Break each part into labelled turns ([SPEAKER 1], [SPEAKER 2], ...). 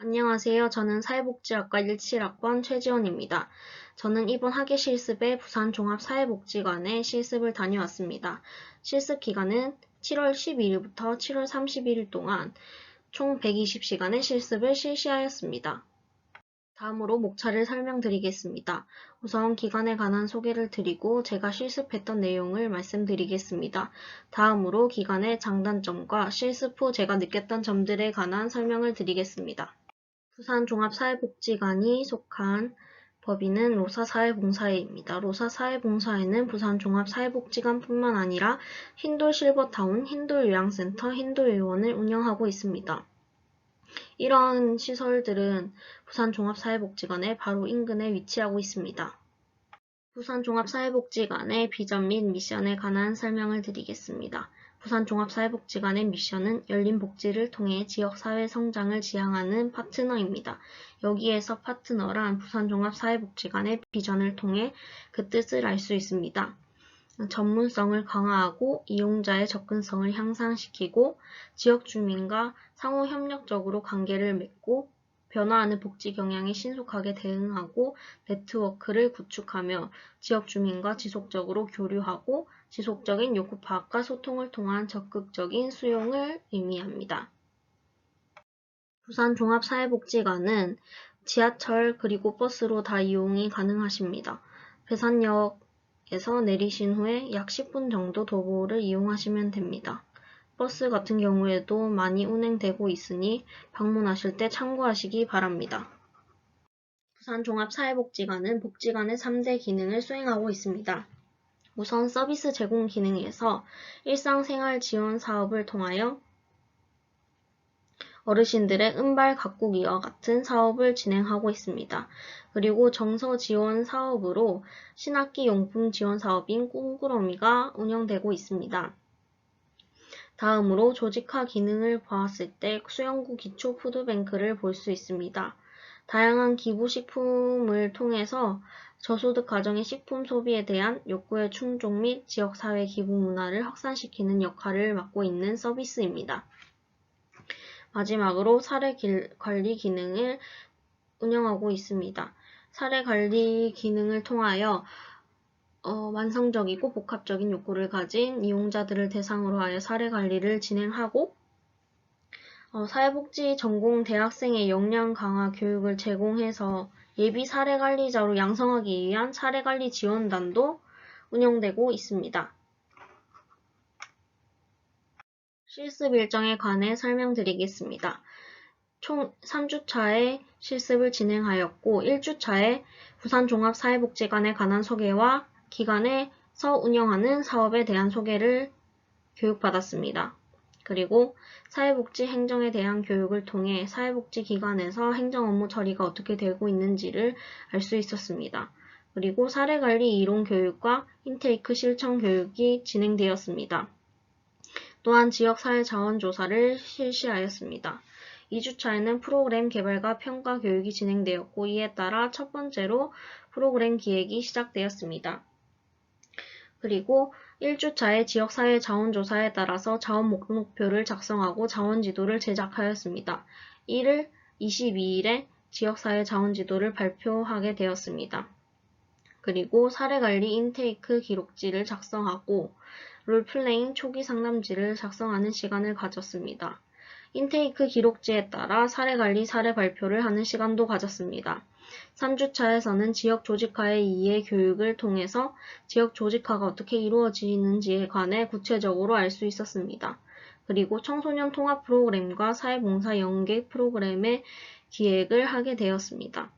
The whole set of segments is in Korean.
[SPEAKER 1] 안녕하세요. 저는 사회복지학과 17학번 최지원입니다. 저는 이번 학예 실습에 부산종합사회복지관에 실습을 다녀왔습니다. 실습 기간은 7월 12일부터 7월 31일 동안 총 120시간의 실습을 실시하였습니다. 다음으로 목차를 설명드리겠습니다. 우선 기간에 관한 소개를 드리고 제가 실습했던 내용을 말씀드리겠습니다. 다음으로 기간의 장단점과 실습 후 제가 느꼈던 점들에 관한 설명을 드리겠습니다. 부산종합사회복지관이 속한 법인은 로사사회봉사회입니다. 로사사회봉사회는 부산종합사회복지관뿐만 아니라 흰돌 실버타운, 흰돌 요양센터, 흰돌 요원을 운영하고 있습니다. 이러한 시설들은 부산종합사회복지관의 바로 인근에 위치하고 있습니다. 부산종합사회복지관의 비전 및 미션에 관한 설명을 드리겠습니다. 부산종합사회복지관의 미션은 열린 복지를 통해 지역사회 성장을 지향하는 파트너입니다. 여기에서 파트너란 부산종합사회복지관의 비전을 통해 그 뜻을 알 수 있습니다. 전문성을 강화하고 이용자의 접근성을 향상시키고 지역 주민과 상호 협력적으로 관계를 맺고 변화하는 복지 경향에 신속하게 대응하고 네트워크를 구축하며 지역 주민과 지속적으로 교류하고 지속적인 요구 파악과 소통을 통한 적극적인 수용을 의미합니다. 부산종합사회복지관은 지하철 그리고 버스로 다 이용이 가능하십니다. 배산역에서 내리신 후에 약 10분 정도 도보를 이용하시면 됩니다. 버스 같은 경우에도 많이 운행되고 있으니 방문하실 때 참고하시기 바랍니다. 부산종합사회복지관은 복지관의 3대 기능을 수행하고 있습니다. 우선 서비스 제공 기능에서 일상생활 지원 사업을 통하여 어르신들의 은발 가꾸기와 같은 사업을 진행하고 있습니다. 그리고 정서 지원 사업으로 신학기 용품 지원 사업인 꿈꾸러미가 운영되고 있습니다. 다음으로 조직화 기능을 보았을 때 수영구 기초 푸드뱅크를 볼 수 있습니다. 다양한 기부식품을 통해서 저소득 가정의 식품 소비에 대한 욕구의 충족 및 지역사회 기부 문화를 확산시키는 역할을 맡고 있는 서비스입니다. 마지막으로 사례 관리 기능을 운영하고 있습니다. 사례 관리 기능을 통하여 완성적이고 복합적인 욕구를 가진 이용자들을 대상으로 하여 사례 관리를 진행하고 사회복지 전공 대학생의 역량 강화 교육을 제공해서 예비 사례 관리자로 양성하기 위한 사례 관리 지원단도 운영되고 있습니다. 실습 일정에 관해 설명드리겠습니다. 총 3주차의 실습을 진행하였고 1주차에 부산종합사회복지관에 관한 소개와 기관에서 운영하는 사업에 대한 소개를 교육받았습니다. 그리고 사회복지 행정에 대한 교육을 통해 사회복지기관에서 행정 업무 처리가 어떻게 되고 있는지를 알 수 있었습니다. 그리고 사례관리 이론 교육과 인테이크 실천 교육이 진행되었습니다. 또한 지역사회 자원조사를 실시하였습니다. 2주차에는 프로그램 개발과 평가 교육이 진행되었고 이에 따라 첫 번째로 프로그램 기획이 시작되었습니다. 그리고 1주차에 지역사회 자원조사에 따라서 자원 목록표를 작성하고 자원지도를 제작하였습니다. 1월 22일에 지역사회 자원지도를 발표하게 되었습니다. 그리고 사례관리 인테이크 기록지를 작성하고 롤플레잉 초기 상담지를 작성하는 시간을 가졌습니다. 인테이크 기록지에 따라 사례관리 사례 발표를 하는 시간도 가졌습니다. 3주차에서는 지역 조직화의 이해 교육을 통해서 지역 조직화가 어떻게 이루어지는지에 관해 구체적으로 알 수 있었습니다. 그리고 청소년 통합 프로그램과 사회봉사 연계 프로그램의 기획을 하게 되었습니다.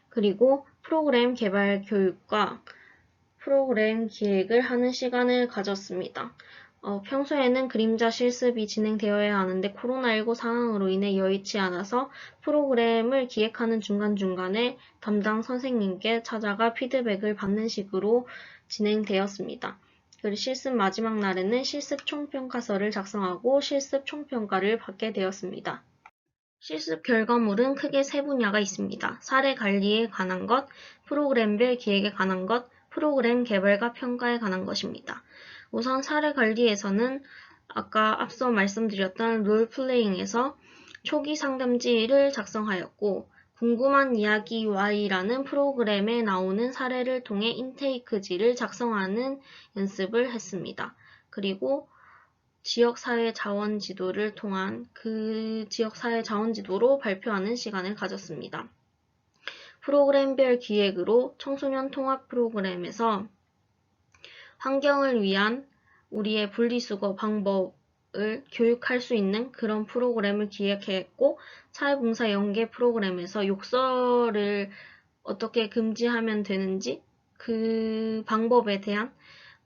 [SPEAKER 1] 그리고 프로그램 개발 교육과 프로그램 기획을 하는 시간을 가졌습니다. 평소에는 그림자 실습이 진행되어야 하는데 코로나19 상황으로 인해 여의치 않아서 프로그램을 기획하는 중간중간에 담당 선생님께 찾아가 피드백을 받는 식으로 진행되었습니다. 그리고 실습 마지막 날에는 실습 총평가서를 작성하고 실습 총평가를 받게 되었습니다. 실습 결과물은 크게 세 분야가 있습니다. 사례 관리에 관한 것, 프로그램별 기획에 관한 것, 프로그램 개발과 평가에 관한 것입니다. 우선 사례 관리에서는 아까 앞서 말씀드렸던 롤플레잉에서 초기 상담지를 작성하였고 궁금한 이야기 Y라는 프로그램에 나오는 사례를 통해 인테이크지를 작성하는 연습을 했습니다. 그리고 지역사회 자원지도를 통한 그 지역사회 자원지도로 발표하는 시간을 가졌습니다. 프로그램별 기획으로 청소년 통합 프로그램에서 환경을 위한 우리의 분리수거 방법을 교육할 수 있는 그런 프로그램을 기획했고, 사회봉사 연계 프로그램에서 욕설을 어떻게 금지하면 되는지 그 방법에 대한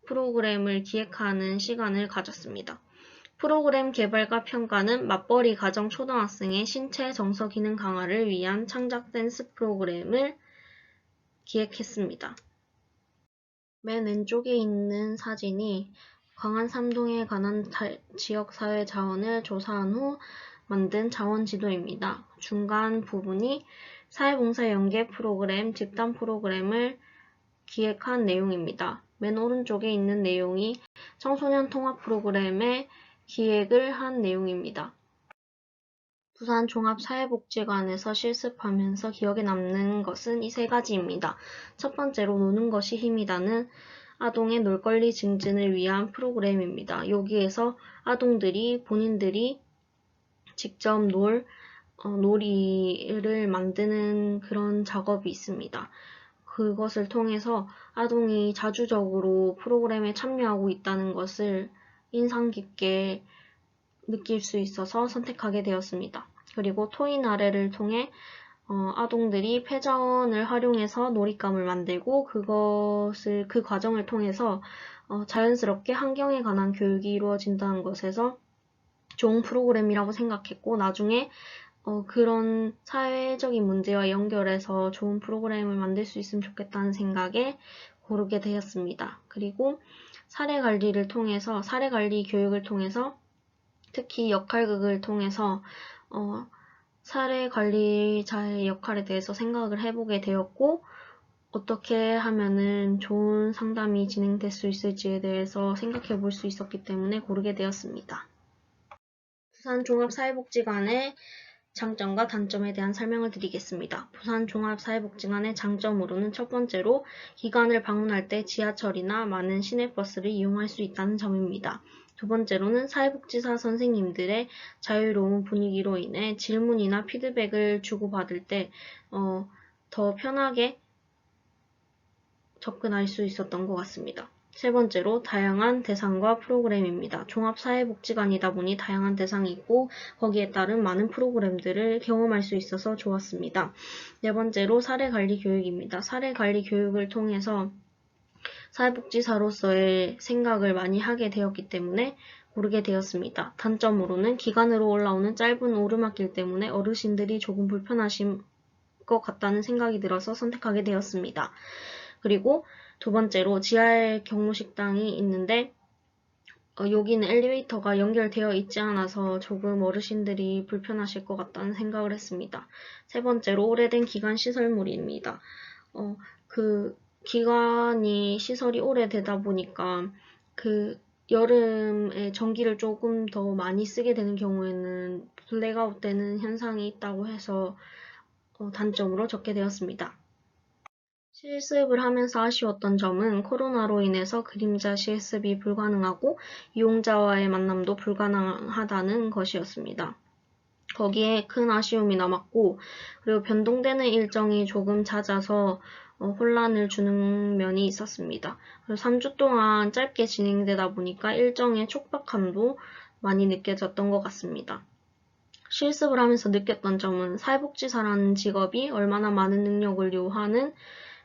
[SPEAKER 1] 프로그램을 기획하는 시간을 가졌습니다. 프로그램 개발과 평가는 맞벌이 가정 초등학생의 신체 정서 기능 강화를 위한 창작 댄스 프로그램을 기획했습니다. 맨 왼쪽에 있는 사진이 광안 3동에 관한 지역사회 자원을 조사한 후 만든 자원지도입니다. 중간 부분이 사회봉사 연계 프로그램, 집단 프로그램을 기획한 내용입니다. 맨 오른쪽에 있는 내용이 청소년 통합 프로그램의 기획을 한 내용입니다. 부산 종합사회복지관에서 실습하면서 기억에 남는 것은 이 세 가지입니다. 첫 번째로 노는 것이 힘이다는 아동의 놀거리 증진을 위한 프로그램입니다. 여기에서 아동들이 본인들이 직접 놀이를 만드는 그런 작업이 있습니다. 그것을 통해서 아동이 자주적으로 프로그램에 참여하고 있다는 것을 인상 깊게 느낄 수 있어서 선택하게 되었습니다. 그리고 토이 나래를 통해 아동들이 폐자원을 활용해서 놀잇감을 만들고 그 과정을 통해서 자연스럽게 환경에 관한 교육이 이루어진다는 것에서 좋은 프로그램이라고 생각했고, 나중에 그런 사회적인 문제와 연결해서 좋은 프로그램을 만들 수 있으면 좋겠다는 생각에 고르게 되었습니다. 그리고 사례관리 교육을 통해서 특히 역할극을 통해서 사례관리자의 역할에 대해서 생각을 해보게 되었고, 어떻게 하면은 좋은 상담이 진행될 수 있을지에 대해서 생각해 볼 수 있었기 때문에 고르게 되었습니다. 부산종합사회복지관의 장점과 단점에 대한 설명을 드리겠습니다. 부산종합사회복지관의 장점으로는 첫 번째로 기관을 방문할 때 지하철이나 많은 시내버스를 이용할 수 있다는 점입니다. 두 번째로는 사회복지사 선생님들의 자유로운 분위기로 인해 질문이나 피드백을 주고받을 때 더 편하게 접근할 수 있었던 것 같습니다. 세 번째로 다양한 대상과 프로그램입니다. 종합사회복지관이다 보니 다양한 대상이 있고 거기에 따른 많은 프로그램들을 경험할 수 있어서 좋았습니다. 네 번째로 사례관리 교육입니다. 사례관리 교육을 통해서 사회복지사로서의 생각을 많이 하게 되었기 때문에 고르게 되었습니다. 단점으로는 기간으로 올라오는 짧은 오르막길 때문에 어르신들이 조금 불편하신 것 같다는 생각이 들어서 선택하게 되었습니다. 그리고 두 번째로 지하에 경로식당이 있는데 여기는 엘리베이터가 연결되어 있지 않아서 조금 어르신들이 불편하실 것 같다는 생각을 했습니다. 세 번째로 오래된 기관 시설물입니다. 그 기관이 시설이 오래되다 보니까 그 여름에 전기를 조금 더 많이 쓰게 되는 경우에는 블랙아웃 되는 현상이 있다고 해서 단점으로 적게 되었습니다. 실습을 하면서 아쉬웠던 점은 코로나로 인해서 그림자 실습이 불가능하고 이용자와의 만남도 불가능하다는 것이었습니다. 거기에 큰 아쉬움이 남았고, 그리고 변동되는 일정이 조금 잦아서 혼란을 주는 면이 있었습니다. 그리고 3주 동안 짧게 진행되다 보니까 일정의 촉박함도 많이 느껴졌던 것 같습니다. 실습을 하면서 느꼈던 점은 사회복지사라는 직업이 얼마나 많은 능력을 요하는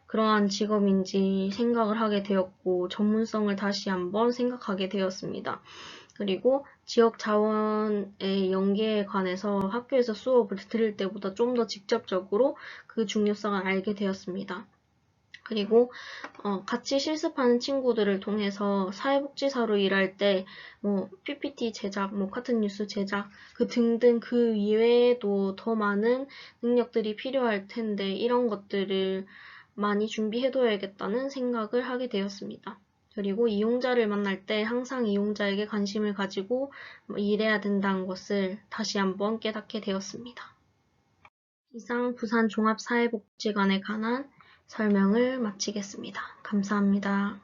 [SPEAKER 1] 그러한 직업인지 생각을 하게 되었고, 전문성을 다시 한번 생각하게 되었습니다. 그리고 지역 자원의 연계에 관해서 학교에서 수업을 들을 때보다 좀 더 직접적으로 그 중요성을 알게 되었습니다. 그리고 같이 실습하는 친구들을 통해서 사회복지사로 일할 때 PPT 제작, 카툰뉴스 제작 등등 그 이외에도 더 많은 능력들이 필요할 텐데 이런 것들을 많이 준비해둬야겠다는 생각을 하게 되었습니다. 그리고 이용자를 만날 때 항상 이용자에게 관심을 가지고 일해야 된다는 것을 다시 한번 깨닫게 되었습니다. 이상 부산종합사회복지관에 관한 설명을 마치겠습니다. 감사합니다.